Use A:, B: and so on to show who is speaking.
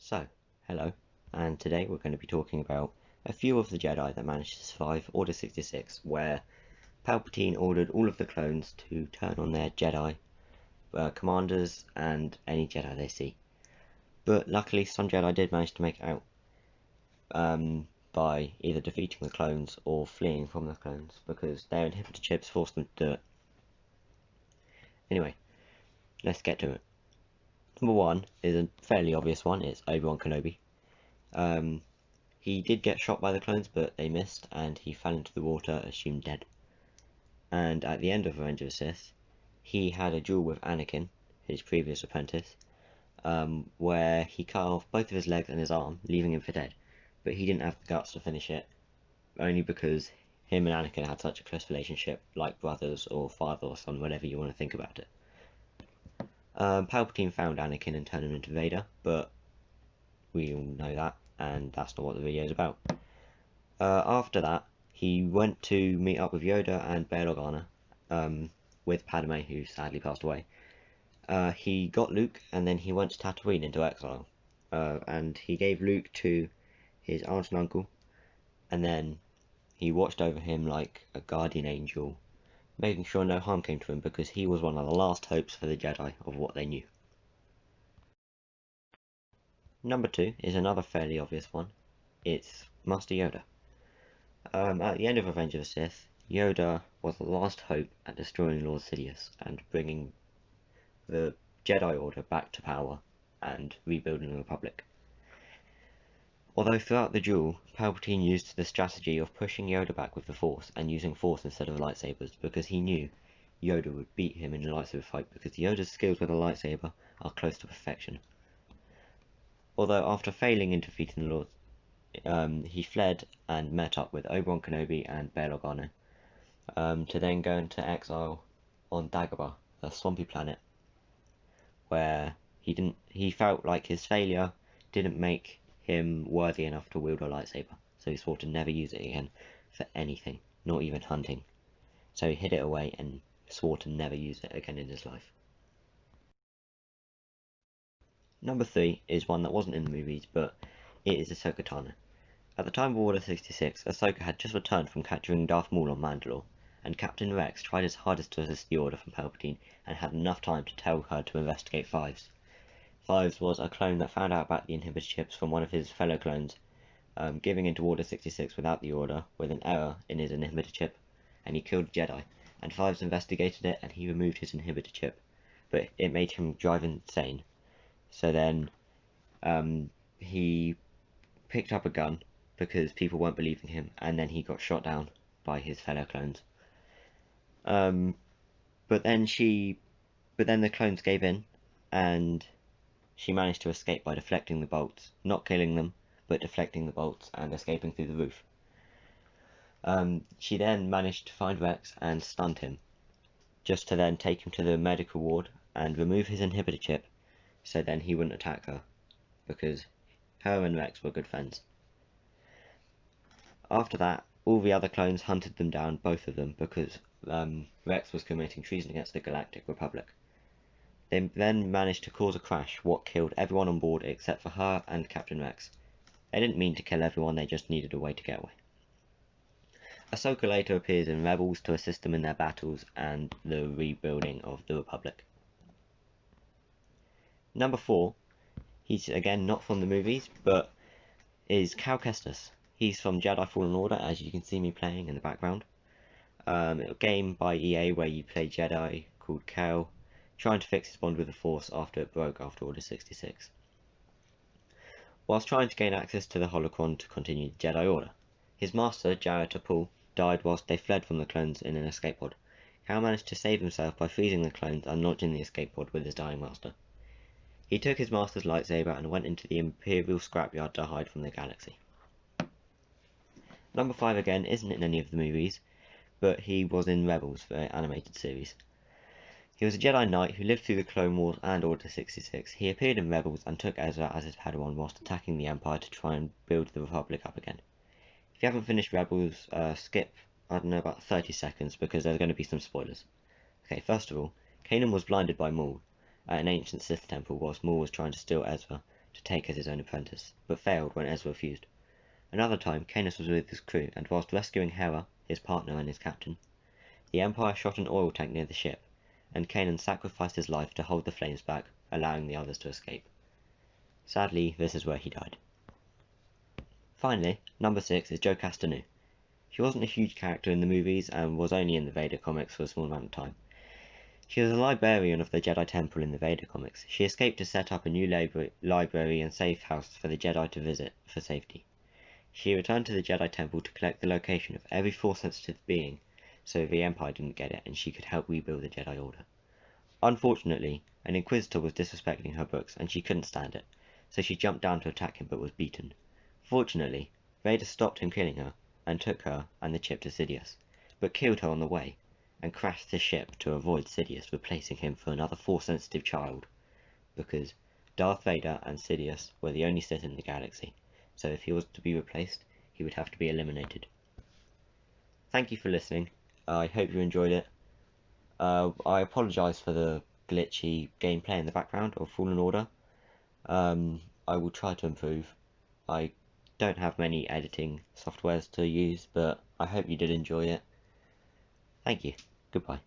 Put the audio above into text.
A: So, hello, and today we're going to be talking about a few of the Jedi that managed to survive Order 66, where Palpatine ordered all of the clones to turn on their Jedi commanders and any Jedi they see. But luckily, some Jedi did manage to make it out by either defeating the clones or fleeing from the clones, because their inhibitor chips forced them to do it. Anyway, let's get to it. Number one is a fairly obvious one, it's Obi-Wan Kenobi. He did get shot by the clones, but they missed, and he fell into the water, assumed dead. And at the end of Revenge of the Sith, he had a duel with Anakin, his previous apprentice, where he cut off both of his legs and his arm, leaving him for dead. But he didn't have the guts to finish it, only because him and Anakin had such a close relationship, like brothers or father or son, whatever you want to think about it. Palpatine found Anakin and turned him into Vader, but we all know that, and that's not what the video is about. After that, he went to meet up with Yoda and Bail Organa, with Padme, who sadly passed away. He got Luke, and then he went to Tatooine into exile, and he gave Luke to his aunt and uncle, and then he watched over him like a guardian angel, making sure no harm came to him, because he was one of the last hopes for the Jedi of what they knew. Number two is another fairly obvious one. It's Master Yoda. At the end of Revenge of the Sith, Yoda was the last hope at destroying Lord Sidious and bringing the Jedi Order back to power and rebuilding the Republic. Although throughout the duel, Palpatine used the strategy of pushing Yoda back with the Force and using Force instead of lightsabers, because he knew Yoda would beat him in a lightsaber fight, because Yoda's skills with a lightsaber are close to perfection. Although after failing in defeating the Lord, he fled and met up with Obi-Wan Kenobi and Bail Organa, to then go into exile on Dagobah, a swampy planet, where he felt like his failure didn't make him worthy enough to wield a lightsaber, so he swore to never use it again for anything, not even hunting. So he hid it away and swore to never use it again in his life. Number three is one that wasn't in the movies, but it is Ahsoka Tano. At the time of Order 66, Ahsoka had just returned from capturing Darth Maul on Mandalore, and Captain Rex tried his hardest to resist the order from Palpatine and had enough time to tell her to investigate Fives. Fives was a clone that found out about the inhibitor chips from one of his fellow clones, giving into Order 66 without the order, with an error in his inhibitor chip, and he killed Jedi, and Fives investigated it and he removed his inhibitor chip, but it made him drive insane. So then he picked up a gun because people weren't believing him, and then he got shot down by his fellow clones. But then the clones gave in, and she managed to escape by deflecting the bolts, not killing them, but deflecting the bolts and escaping through the roof. She then managed to find Rex and stunned him, just to then take him to the medical ward and remove his inhibitor chip, so then he wouldn't attack her, because her and Rex were good friends. After that, all the other clones hunted them down, both of them, because Rex was committing treason against the Galactic Republic. They then managed to cause a crash, what killed everyone on board except for her and Captain Rex. They didn't mean to kill everyone, they just needed a way to get away. Ahsoka later appears in Rebels to assist them in their battles and the rebuilding of the Republic. Number 4, he's again not from the movies, but is Cal Kestis. He's from Jedi Fallen Order, as you can see me playing in the background. A game by EA where you play Jedi called Cal, trying to fix his bond with the Force after it broke after Order 66. Whilst trying to gain access to the holocron to continue the Jedi Order, his master, Jarrett Apul, died whilst they fled from the clones in an escape pod. Cal managed to save himself by freezing the clones and launching the escape pod with his dying master. He took his master's lightsaber and went into the Imperial scrapyard to hide from the galaxy. Number 5 again isn't in any of the movies, but he was in Rebels, the animated series. He was a Jedi Knight who lived through the Clone Wars and Order 66. He appeared in Rebels and took Ezra as his Padawan whilst attacking the Empire to try and build the Republic up again. If you haven't finished Rebels, skip, I don't know, about 30 seconds, because there's going to be some spoilers. Okay, first of all, Kanan was blinded by Maul at an ancient Sith temple whilst Maul was trying to steal Ezra, to take as his own apprentice, but failed when Ezra refused. Another time, Kanos was with his crew, and whilst rescuing Hera, his partner and his captain, the Empire shot an oil tank near the ship, and Kanan sacrificed his life to hold the flames back, allowing the others to escape. Sadly, this is where he died. Finally, number 6 is Jo Castanu. She wasn't a huge character in the movies and was only in the Vader comics for a small amount of time. She was a librarian of the Jedi Temple in the Vader comics. She escaped to set up a new library and safe house for the Jedi to visit for safety. She returned to the Jedi Temple to collect the location of every Force-sensitive being, so the Empire didn't get it and she could help rebuild the Jedi Order. Unfortunately, an Inquisitor was disrespecting her books and she couldn't stand it, so she jumped down to attack him but was beaten. Fortunately, Vader stopped him killing her and took her and the chip to Sidious, but killed her on the way, and crashed the ship to avoid Sidious replacing him for another Force-sensitive child, because Darth Vader and Sidious were the only Sith in the galaxy, so if he was to be replaced, he would have to be eliminated. Thank you for listening. I hope you enjoyed it. I apologise for the glitchy gameplay in the background of Fallen Order. I will try to improve. I don't have many editing softwares to use, but I hope you did enjoy it. Thank you. Goodbye.